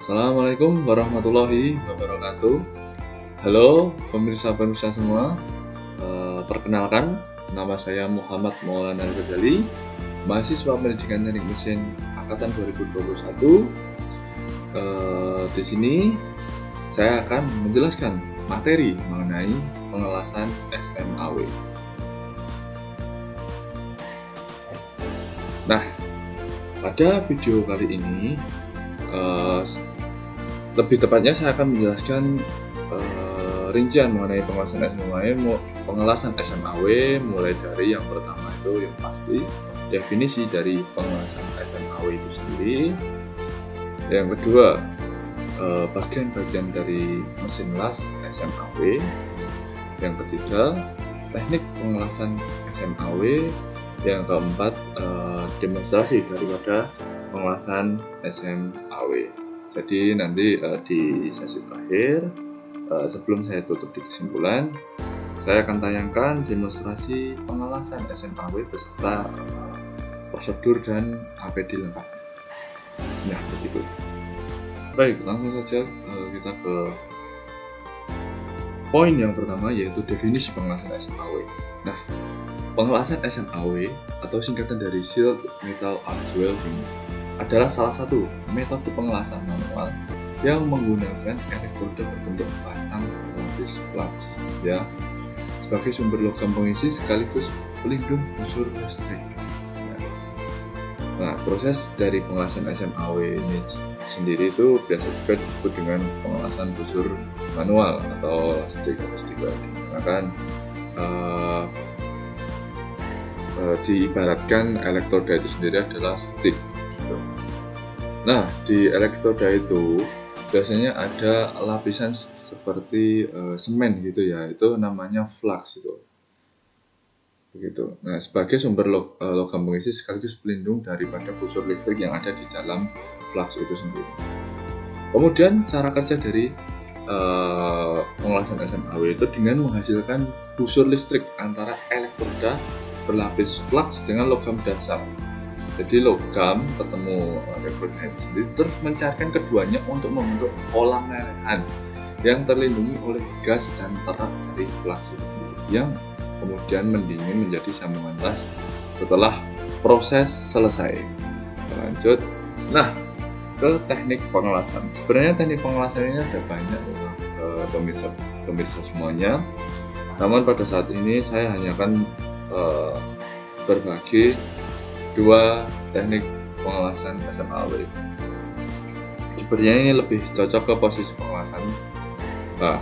Assalamualaikum warahmatullahi wabarakatuh. Halo pemirsa-pemirsa semua. Perkenalkan, nama saya Muhammad Maulana Al-Ghazali, mahasiswa Pendidikan Teknik Mesin angkatan 2021. Di sini saya akan menjelaskan materi mengenai pengelasan SMAW. Nah, pada video kali ini lebih tepatnya saya akan menjelaskan rincian mengenai pengelasan SMAW, mulai dari yang pertama itu yang pasti definisi dari pengelasan SMAW itu sendiri, yang kedua bagian-bagian dari mesin las SMAW, yang ketiga teknik pengelasan SMAW, yang keempat demonstrasi daripada pengelasan SMAW. Jadi nanti di sesi terakhir, sebelum saya tutup di kesimpulan, saya akan tayangkan demonstrasi pengelasan SMAW beserta prosedur dan APD lengkap. Nah, begitu. Baik, langsung saja kita ke poin yang pertama, yaitu definisi pengelasan SMAW. Nah, pengelasan SMAW atau singkatan dari Sealed Metal Arc Welding adalah salah satu metode pengelasan manual yang menggunakan elektroda berbentuk batang berlapis flux, ya, sebagai sumber logam pengisi sekaligus pelindung busur listrik. Nah, proses dari pengelasan SMAW ini sendiri itu biasa juga disebut dengan pengelasan busur manual atau stick welding. Maka diibaratkan elektroda itu sendiri adalah stick. Nah, di elektroda itu biasanya ada lapisan seperti semen gitu ya, itu namanya flux itu. Begitu. Nah, sebagai sumber logam pengisi sekaligus pelindung daripada busur listrik yang ada di dalam flux itu sendiri. Kemudian cara kerja dari pengelasan SMAW itu dengan menghasilkan busur listrik antara elektroda berlapis flux dengan logam dasar. Jadi logam ketemu elektroda itu sendiri terus mencarikan keduanya untuk membentuk kolam lelehan yang terlindungi oleh gas dan terak dari flux itu yang kemudian mendingin menjadi sambungan las setelah proses selesai. Lanjut. Nah, ke teknik pengelasan. Sebenarnya teknik pengelasan ini ada banyak pemirsa semuanya. Namun pada saat ini saya hanya akan berbagi dua teknik pengelasan SMAW. Sebenarnya ini lebih cocok ke posisi pengelasan. Nah,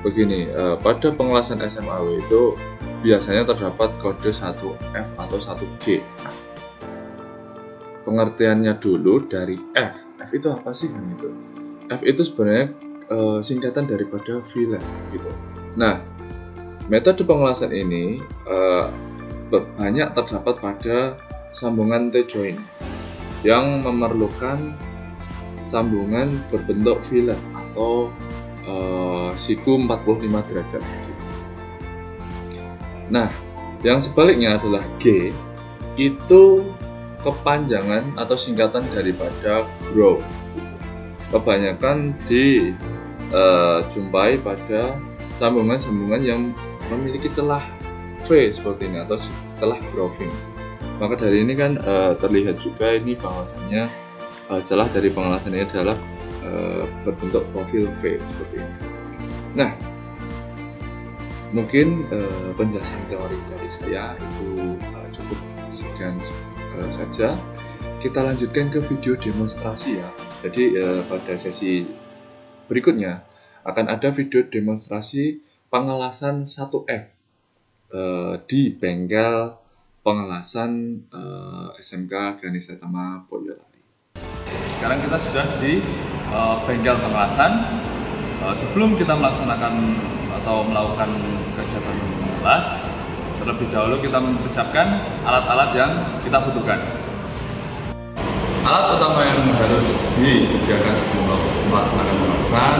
begini, pada pengelasan SMAW itu biasanya terdapat kode 1F atau 1G. Nah, pengertiannya dulu dari F. F itu apa sih? Gitu. F itu sebenarnya singkatan daripada fillet gitu. Nah, metode pengelasan ini banyak terdapat pada sambungan T-joint yang memerlukan sambungan berbentuk fillet atau siku 45 derajat. Nah, yang sebaliknya adalah G, itu kepanjangan atau singkatan daripada groove. Kebanyakan dijumpai pada sambungan-sambungan yang memiliki celah V seperti ini atau celah grooving. Maka dari ini kan terlihat juga ini bahwasannya celah dari pengelasan ini adalah berbentuk profil V seperti ini. Nah, mungkin penjelasan teori dari saya itu cukup sekian saja. Kita lanjutkan ke video demonstrasi ya. Jadi pada sesi berikutnya akan ada video demonstrasi pengelasan 1F di bengkel pengelasan SMK Ganesha Tama Boyolali. Sekarang kita sudah di bengkel pengelasan. Sebelum kita melaksanakan atau melakukan kegiatan mengelas, terlebih dahulu kita mempersiapkan alat-alat yang kita butuhkan. Alat utama yang harus disediakan sebelum melaksanakan pengelasan,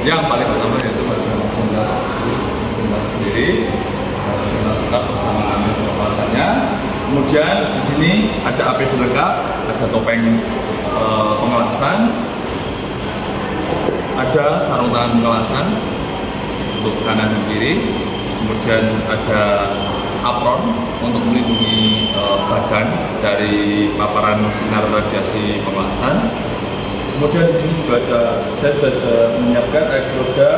yang paling utama yaitu adalah senar sendiri, senar bersama pengelasannya. Kemudian di sini ada APD lengkap, ada topeng pengelasan, ada sarung tangan pengelasan untuk kanan dan kiri, kemudian ada apron untuk melindungi badan dari paparan sinar radiasi pengelasan. Kemudian di sini juga ada, saya sudah menyiapkan elektroda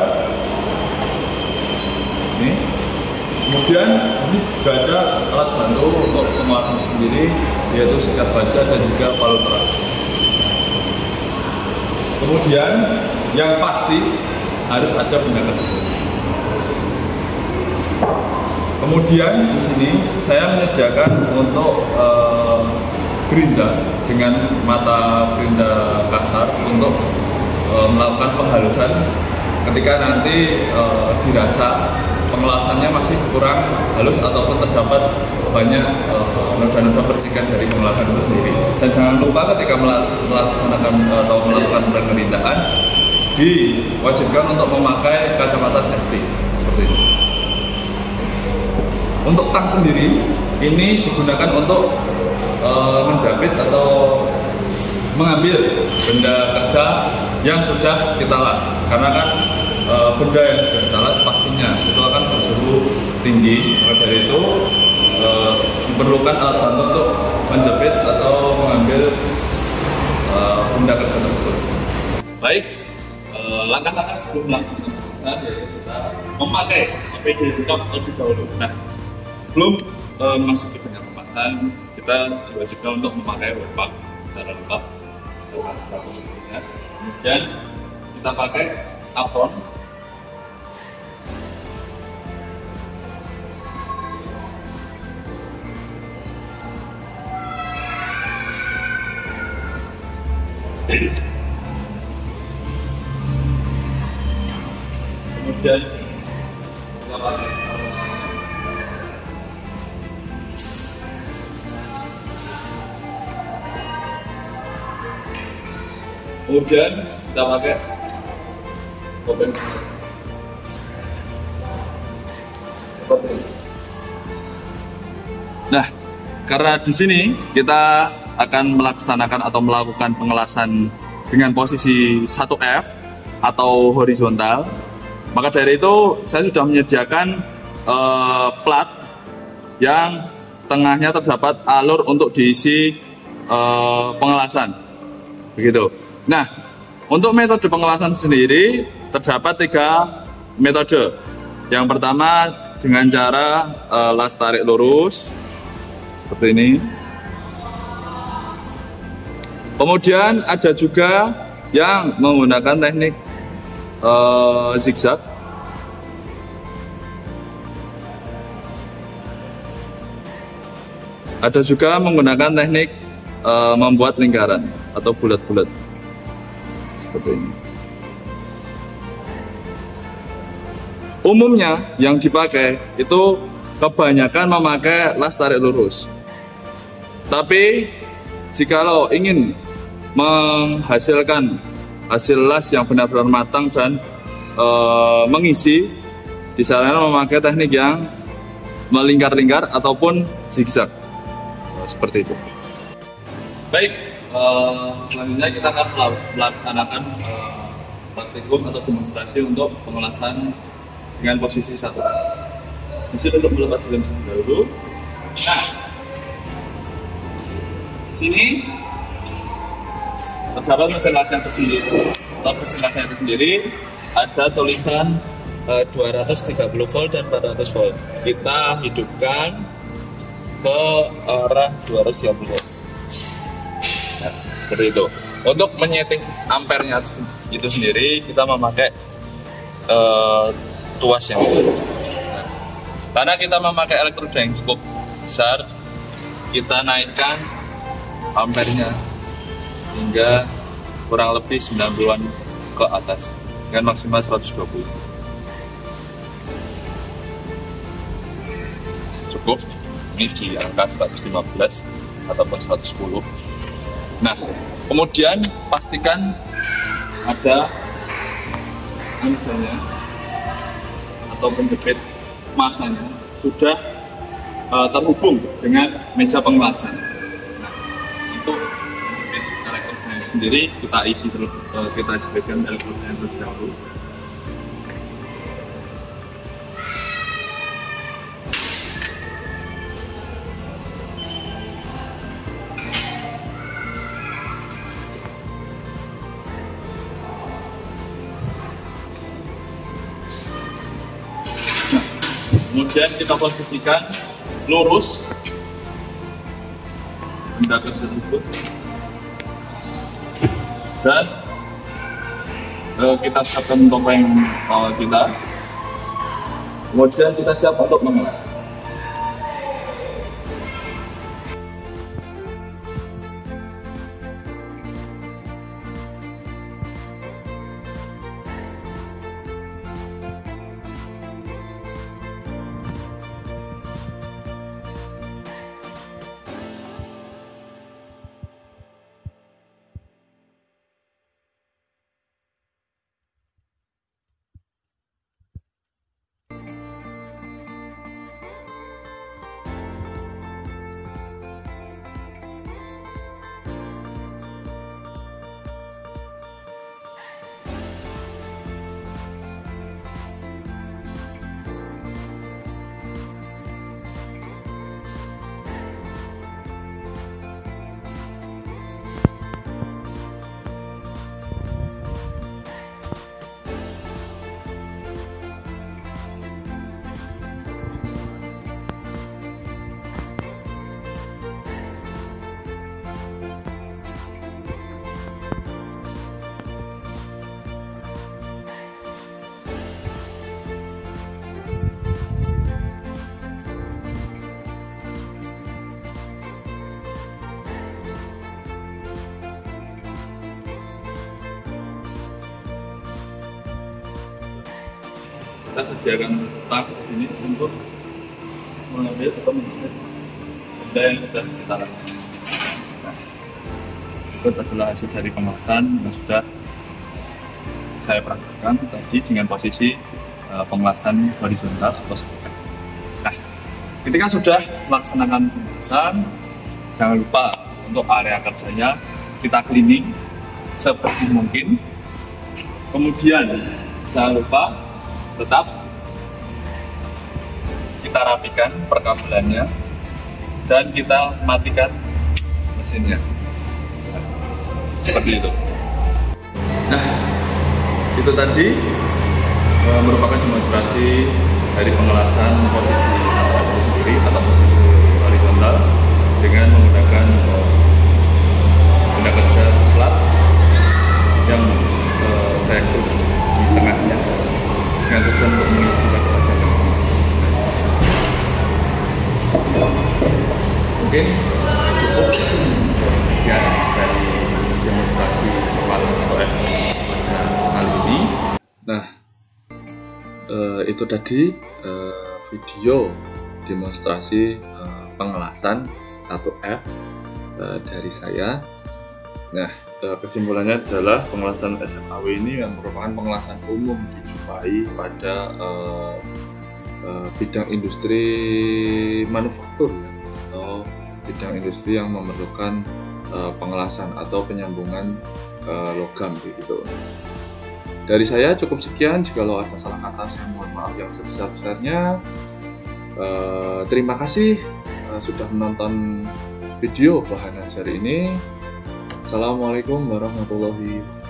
ini. Kemudian ini juga ada alat bantu untuk pengelasan sendiri, yaitu sikat baja dan juga palu terang. Kemudian yang pasti harus ada benda tersebut. Kemudian di sini saya menyediakan untuk gerinda dengan mata gerinda kasar untuk melakukan penghalusan ketika nanti dirasa pengelasannya masih kurang halus ataupun terdapat banyak noda-noda percikan dari pengelasan itu sendiri. Dan jangan lupa ketika melaksanakan atau melakukan pengerindaan diwajibkan untuk memakai kacamata safety seperti itu. Untuk tang sendiri ini digunakan untuk menjepit atau mengambil benda kerja yang sudah kita las, karena kan benda yang sudah kita las pastinya itu akan bersuhu tinggi. Maka dari itu diperlukan alat bantu untuk menjepit atau mengambil benda kerja tersebut. Baik, langkah-langkah sebelum melaksanakan yaitu kita memakai APD lengkap terlebih dahulu. Nah, sebelum masuk ke benda pemasan, kita diwajibkan untuk memakai wepak secara lengkap. Kemudian kita pakai apron. Kemudian kita pakai topeng seperti ini. Nah, karena di sini kita akan melaksanakan atau melakukan pengelasan dengan posisi 1F atau horizontal, maka dari itu saya sudah menyediakan plat yang tengahnya terdapat alur untuk diisi pengelasan, begitu. Nah, untuk metode pengelasan sendiri terdapat 3 metode. Yang pertama dengan cara las tarik lurus seperti ini. Kemudian ada juga yang menggunakan teknik zigzag. Ada juga menggunakan teknik membuat lingkaran atau bulat-bulat seperti ini. Umumnya yang dipakai itu kebanyakan memakai las tarik lurus. Tapi jikalau ingin menghasilkan hasil las yang benar-benar matang dan mengisi, disarankan memakai teknik yang melingkar-lingkar ataupun zigzag seperti itu. Baik, selanjutnya kita akan melaksanakan praktikum atau demonstrasi untuk pengelasan dengan posisi 1. Di sini untuk melepas film dahulu. Nah, di sini terdapat mesin las yang tersendiri. Untuk mesin las yang tersendiri ada tulisan 230 volt dan 400 volt. Kita hidupkan ke arah 230 volt. Nah, seperti itu. Untuk menyeting ampernya itu sendiri kita memakai tuas yang ini. Nah, karena kita memakai elektroda yang cukup besar, kita naikkan ampernya hingga kurang lebih 90-an ke atas dengan maksimal 120. Cukup ini di angka 115 ataupun 110. Nah, kemudian pastikan ada ampernya atau penjepit masanya sudah terhubung dengan meja pengelasan. Nah, untuk penjepit elektroda sendiri kita isi kita jepitkan elektrodnya terlebih dahulu. Kemudian kita posisikan lurus benda tersebut dan kita siapkan topeng kita. Kemudian kita siap untuk mengelas. Kita sediakan tak di sini untuk mengambil atau mengambil benda yang sudah kita lakukan. Nah, itu adalah hasil dari pengelasan yang sudah saya peragakan tadi dengan posisi pengelasan horizontal atau seperti. Nah, ketika sudah melaksanakan pengelasan, jangan lupa untuk area kerjanya kita cleaning seperti mungkin. Kemudian jangan lupa tetap kita rapikan perkabelannya dan kita matikan mesinnya seperti itu. Nah, itu tadi merupakan demonstrasi dari pengelasan posisi sasaran sendiri atau posisi horizontal dengan menggunakan benda kerja plat yang saya krus di tengahnya dengan tujuan untuk mengisi bagian. Mungkin cukup sekian dari demonstrasi pengelasan 1F kali ini. Nah, itu tadi video demonstrasi pengelasan 1F dari saya. Nah, kesimpulannya adalah pengelasan SFAW ini yang merupakan pengelasan umum dijumpai pada bidang industri manufaktur ya, atau bidang industri yang memerlukan pengelasan atau penyambungan logam begitu. Dari saya cukup sekian. Jikalau ada salah kata, saya mohon maaf yang sebesar-besarnya. Terima kasih sudah menonton video bahan ajar ini. Assalamualaikum warahmatullahi wabarakatuh.